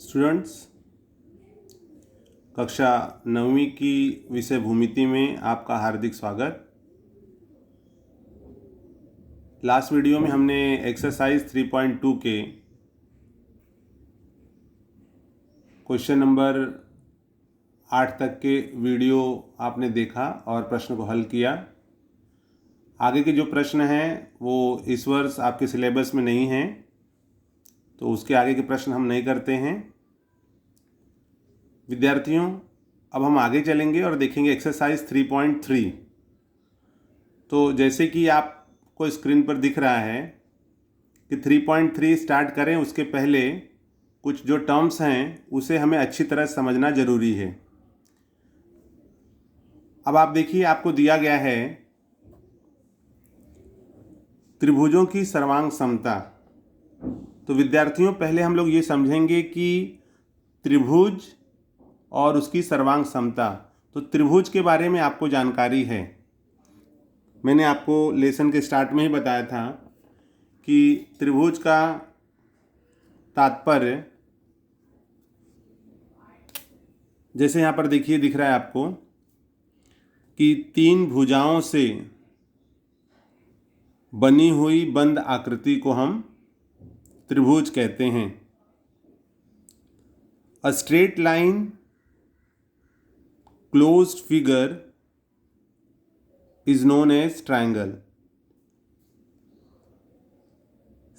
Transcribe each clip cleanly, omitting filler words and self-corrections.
Students, कक्षा 9वीं की विषय भूमिति में आपका हार्दिक स्वागत। लास्ट वीडियो में हमने एक्सरसाइज 3.2 के क्वेश्चन नंबर 8 तक के वीडियो आपने देखा और प्रश्न को हल किया। आगे के जो प्रश्न हैं वो इस वर्ष आपके सिलेबस में नहीं हैं, तो उसके आगे के प्रश्न हम नहीं करते हैं। विद्यार्थियों, अब हम आगे चलेंगे और देखेंगे एक्सरसाइज 3.3। तो जैसे कि आपको स्क्रीन पर दिख रहा है कि 3.3 स्टार्ट करें उसके पहले कुछ जो टर्म्स हैं उसे हमें अच्छी तरह समझना ज़रूरी है। अब आप देखिए, आपको दिया गया है त्रिभुजों की सर्वांग समता। तो विद्यार्थियों, पहले हम लोग ये समझेंगे कि त्रिभुज और उसकी सर्वांग समता। तो त्रिभुज के बारे में आपको जानकारी है। मैंने आपको लेसन के स्टार्ट में ही बताया था कि त्रिभुज का तात्पर्य, जैसे यहाँ पर देखिए दिख रहा है आपको कि तीन भुजाओं से बनी हुई बंद आकृति को हम त्रिभुज कहते हैं। A straight line closed figure is known as triangle.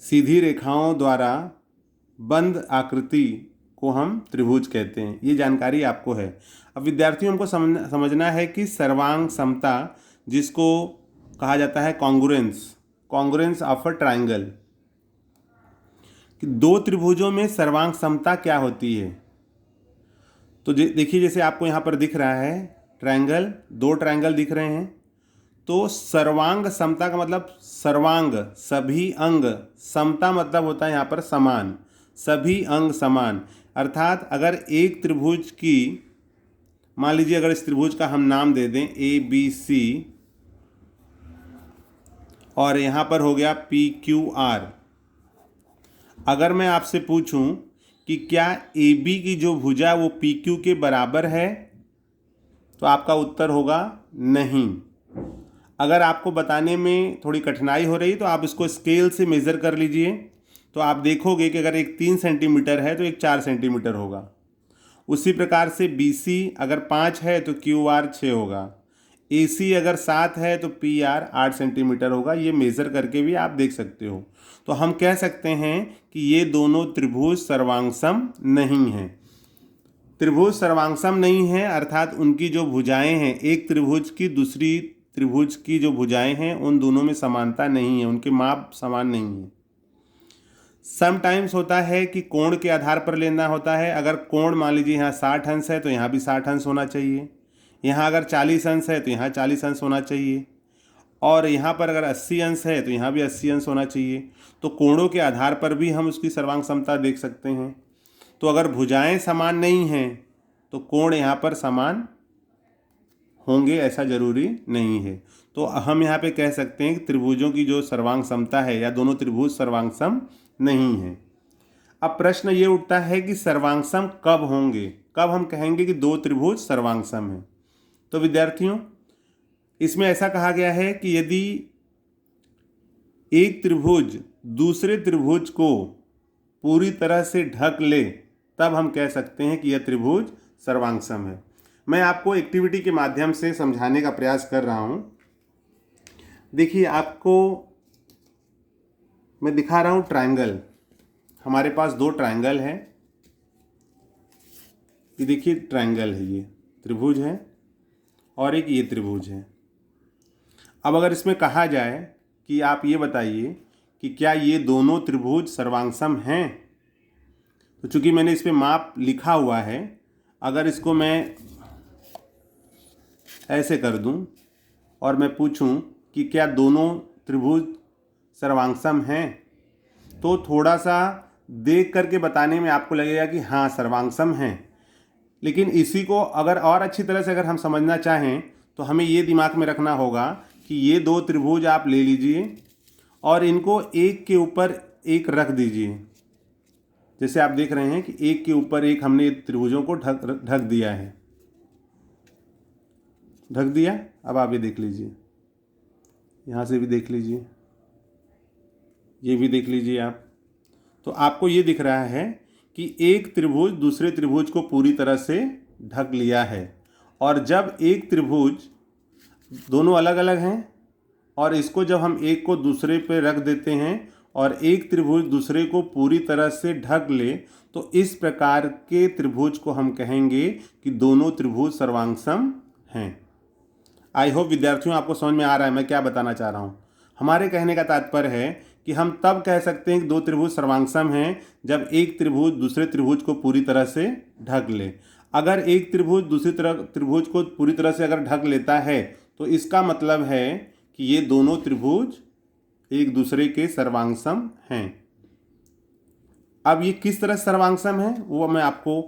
सीधी रेखाओं द्वारा बंद आकृति को हम त्रिभुज कहते हैं। ये जानकारी आपको है। अब विद्यार्थियों हमको समझना है कि सर्वांग समता, जिसको कहा जाता है कॉन्ग्रुएंस ऑफ अ ट्रायंगल, कि दो त्रिभुजों में सर्वांग समता क्या होती है। तो देखिए, जैसे आपको यहाँ पर दिख रहा है ट्रायंगल, दो ट्रायंगल दिख रहे हैं। तो सर्वांग समता का मतलब सर्वांग सभी अंग, समता मतलब होता है यहाँ पर समान, सभी अंग समान। अर्थात अगर एक त्रिभुज की, मान लीजिए अगर इस त्रिभुज का हम नाम दे दें ABC और यहाँ पर हो गया PQR। अगर मैं आपसे पूछूं कि क्या AB की जो भुजा वो PQ के बराबर है, तो आपका उत्तर होगा नहीं। अगर आपको बताने में थोड़ी कठिनाई हो रही तो आप इसको स्केल से मेज़र कर लीजिए। तो आप देखोगे कि अगर एक 3 सेंटीमीटर है तो एक 4 सेंटीमीटर होगा। उसी प्रकार से BC अगर 5 है तो QR 6 होगा। AC अगर 7 है तो PR 8 सेंटीमीटर होगा। ये मेज़र करके भी आप देख सकते हो। तो हम कह सकते हैं कि ये दोनों त्रिभुज सर्वांगसम नहीं हैं। त्रिभुज सर्वांगसम नहीं है अर्थात उनकी जो भुजाएं हैं, एक त्रिभुज की दूसरी त्रिभुज की जो भुजाएं हैं उन दोनों में समानता नहीं है, उनके माप समान नहीं है। समटाइम्स होता है कि कोण के आधार पर लेना होता है। अगर कोण मान लीजिए यहाँ 60 अंश है तो यहाँ भी 60 अंश होना चाहिए, यहाँ अगर 40 अंश है तो यहाँ 40 अंश होना चाहिए, और यहाँ पर अगर 80 अंश है तो यहाँ भी 80 अंश होना चाहिए। तो कोणों के आधार पर भी हम उसकी सर्वांग समता देख सकते हैं। तो अगर भुजाएं समान नहीं हैं तो कोण यहाँ पर समान होंगे, ऐसा जरूरी नहीं है। तो हम यहाँ पे कह सकते हैं कि त्रिभुजों की जो सर्वांग समता है या दोनों त्रिभुज सर्वांगसम नहीं है। अब प्रश्न ये उठता है कि सर्वांगसम कब होंगे, कब हम कहेंगे कि दो त्रिभुज सर्वांगसम हैं। तो विद्यार्थियों, इसमें ऐसा कहा गया है कि यदि एक त्रिभुज दूसरे त्रिभुज को पूरी तरह से ढक ले तब हम कह सकते हैं कि यह त्रिभुज सर्वांगसम है। मैं आपको एक्टिविटी के माध्यम से समझाने का प्रयास कर रहा हूं। देखिए, आपको मैं दिखा रहा हूं ट्रायंगल। हमारे पास दो ट्रायंगल है। ये देखिए ट्रायंगल है, ये त्रिभुज है और एक ये त्रिभुज है। अब अगर इसमें कहा जाए कि आप ये बताइए कि क्या ये दोनों त्रिभुज सर्वांगसम हैं, तो चूंकि मैंने इस पर माप लिखा हुआ है, अगर इसको मैं ऐसे कर दूं और मैं पूछूं कि क्या दोनों त्रिभुज सर्वांगसम हैं, तो थोड़ा सा देख करके बताने में आपको लगेगा कि हाँ सर्वांगसम हैं। लेकिन इसी को अगर और अच्छी तरह से अगर हम समझना चाहें तो हमें ये दिमाग में रखना होगा कि ये दो त्रिभुज आप ले लीजिए और इनको एक के ऊपर एक रख दीजिए। जैसे आप देख रहे हैं कि एक के ऊपर एक हमने त्रिभुजों को ढक दिया है, ढक दिया। अब आप ये देख लीजिए, यहाँ से भी देख लीजिए, ये भी देख लीजिए आप। तो आपको ये दिख रहा है कि एक त्रिभुज दूसरे त्रिभुज को पूरी तरह से ढक लिया है। और जब एक त्रिभुज, दोनों अलग अलग हैं, और इसको जब हम एक को दूसरे पे रख देते हैं और एक त्रिभुज दूसरे को पूरी तरह से ढक ले, तो इस प्रकार के त्रिभुज को हम कहेंगे कि दोनों त्रिभुज सर्वांगसम हैं। आई होप विद्यार्थियों आपको समझ में आ रहा है मैं क्या बताना चाह रहा हूँ। हमारे कहने का तात्पर्य है कि हम तब कह सकते हैं कि दो त्रिभुज सर्वांगसम हैं जब एक त्रिभुज दूसरे त्रिभुज को पूरी तरह से ढक ले। अगर एक त्रिभुज दूसरी त्रिभुज को पूरी तरह से अगर ढक लेता है तो इसका मतलब है कि ये दोनों त्रिभुज एक दूसरे के सर्वांगसम हैं। अब ये किस तरह सर्वांगसम है वो मैं आपको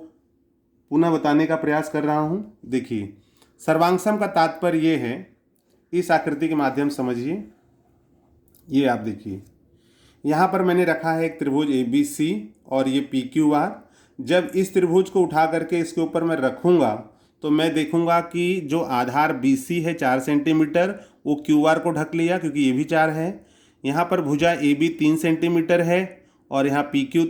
पुनः बताने का प्रयास कर रहा हूँ। देखिए, सर्वांगसम का तात्पर्य ये है, इस आकृति के माध्यम समझिए। ये आप देखिए, यहाँ पर मैंने रखा है एक त्रिभुज ABC और ये PQR। जब इस त्रिभुज को उठा करके इसके ऊपर मैं रखूँगा तो मैं देखूँगा कि जो आधार BC है 4 सेंटीमीटर, वो QR को ढक लिया क्योंकि ये भी 4 है। यहाँ पर भुजा AB 3 सेंटीमीटर है और यहाँ PQ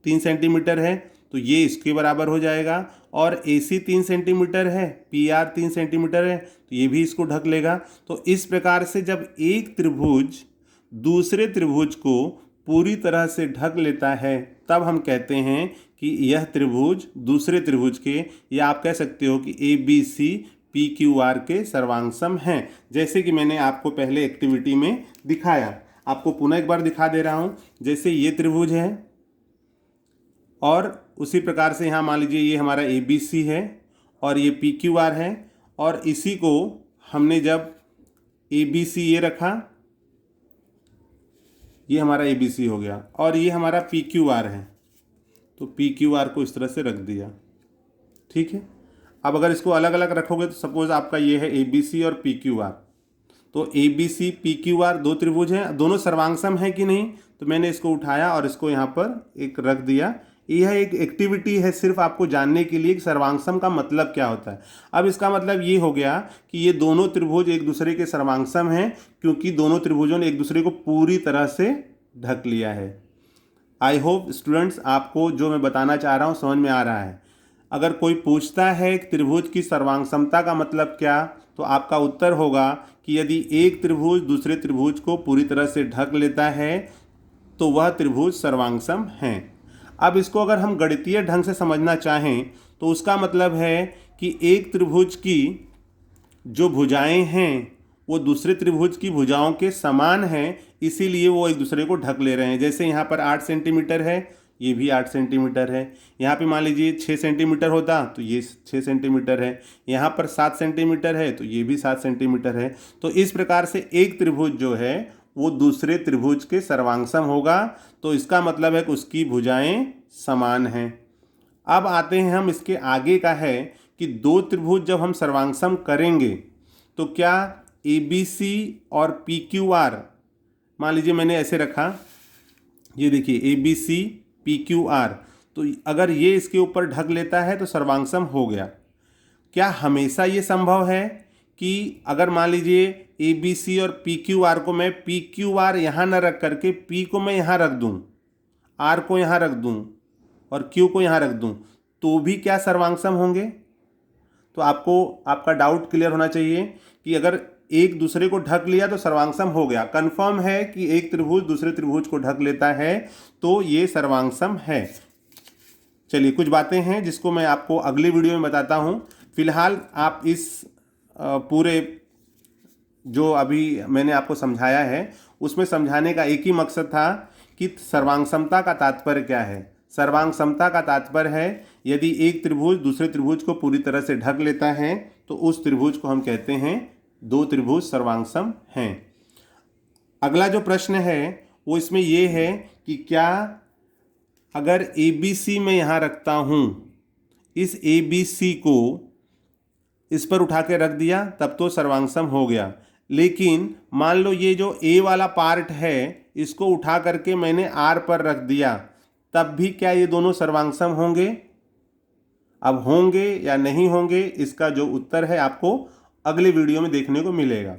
3 सेंटीमीटर है, तो ये इसके बराबर हो जाएगा। और AC 3 सेंटीमीटर है, PR 3 सेंटीमीटर है, तो ये भी इसको ढक लेगा। तो इस प्रकार से जब एक त्रिभुज दूसरे त्रिभुज को पूरी तरह से ढक लेता है तब हम कहते हैं कि यह त्रिभुज दूसरे त्रिभुज के, या आप कह सकते हो कि ABC PQR के सर्वांगसम हैं। जैसे कि मैंने आपको पहले एक्टिविटी में दिखाया, आपको पुनः एक बार दिखा दे रहा हूँ। जैसे ये त्रिभुज है और उसी प्रकार से यहाँ मान लीजिए ये हमारा ABC है और ये PQR है, और इसी को हमने जब ABC ये रखा, ये हमारा ABC हो गया, और ये हमारा PQR है, तो PQR को इस तरह से रख दिया। ठीक है। अब अगर इसको अलग अलग रखोगे तो सपोज आपका ये है ABC और PQR, तो ABC PQR दो त्रिभुज हैं, दोनों सर्वांगसम हैं कि नहीं, तो मैंने इसको उठाया और इसको यहाँ पर एक रख दिया। यह एक एक्टिविटी है सिर्फ आपको जानने के लिए कि सर्वांगसम का मतलब क्या होता है। अब इसका मतलब ये हो गया कि ये दोनों त्रिभुज एक दूसरे के सर्वांगसम हैं क्योंकि दोनों त्रिभुजों ने एक दूसरे को पूरी तरह से ढक लिया है। आई होप स्टूडेंट्स आपको जो मैं बताना चाह रहा हूँ समझ में आ रहा है। अगर कोई पूछता है कि त्रिभुज की सर्वांगसमता का मतलब क्या, तो आपका उत्तर होगा कि यदि एक त्रिभुज दूसरे त्रिभुज को पूरी तरह से ढक लेता है तो वह त्रिभुज सर्वांगसम हैं। अब इसको अगर हम गणितीय ढंग से समझना चाहें तो उसका मतलब है कि एक त्रिभुज की जो भुजाएं हैं वो दूसरे त्रिभुज की भुजाओं के समान हैं, इसीलिए वो एक दूसरे को ढक ले रहे हैं। जैसे यहाँ पर 8 सेंटीमीटर है, ये भी 8 सेंटीमीटर है। यहाँ पे मान लीजिए 6 सेंटीमीटर होता तो ये 6 सेंटीमीटर है। यहाँ पर 7 सेंटीमीटर है तो ये भी 7 सेंटीमीटर है। तो इस प्रकार से एक त्रिभुज जो है वो दूसरे त्रिभुज के सर्वांगसम होगा, तो इसका मतलब है कि उसकी भुजाएं समान हैं। अब आते हैं हम इसके आगे का है कि दो त्रिभुज जब हम सर्वांगसम करेंगे तो क्या ABC और PQR, मान लीजिए मैंने ऐसे रखा, ये देखिए ABC PQR, तो अगर ये इसके ऊपर ढक लेता है तो सर्वांगसम हो गया। क्या हमेशा ये संभव है कि अगर मान लीजिए ABC और PQR को मैं PQR यहाँ न रख करके P को मैं यहाँ रख दूँ, R को यहाँ रख दूँ और Q को यहाँ रख दूँ, तो भी क्या सर्वांगसम होंगे? तो आपको आपका डाउट क्लियर होना चाहिए कि अगर एक दूसरे को ढक लिया तो सर्वांगसम हो गया। कंफर्म है कि एक त्रिभुज दूसरे त्रिभुज को ढक लेता है तो ये सर्वांगसम है। चलिए, कुछ बातें हैं जिसको मैं आपको अगली वीडियो में बताता हूँ। फिलहाल आप इस पूरे जो अभी मैंने आपको समझाया है उसमें समझाने का एक ही मकसद था कि सर्वांगसमता का तात्पर्य क्या है। सर्वांगसमता का तात्पर्य है यदि एक त्रिभुज दूसरे त्रिभुज को पूरी तरह से ढक लेता है तो उस त्रिभुज को हम कहते हैं दो त्रिभुज सर्वांगसम हैं। अगला जो प्रश्न है वो इसमें ये है कि क्या अगर ABC मैं यहाँ रखता हूँ, इस ABC को इस पर उठा के रख दिया तब तो सर्वांगसम हो गया, लेकिन मान लो ये जो A वाला पार्ट है इसको उठा करके मैंने R पर रख दिया तब भी क्या ये दोनों सर्वांग सम होंगे? अब होंगे या नहीं होंगे, इसका जो उत्तर है आपको अगले वीडियो में देखने को मिलेगा।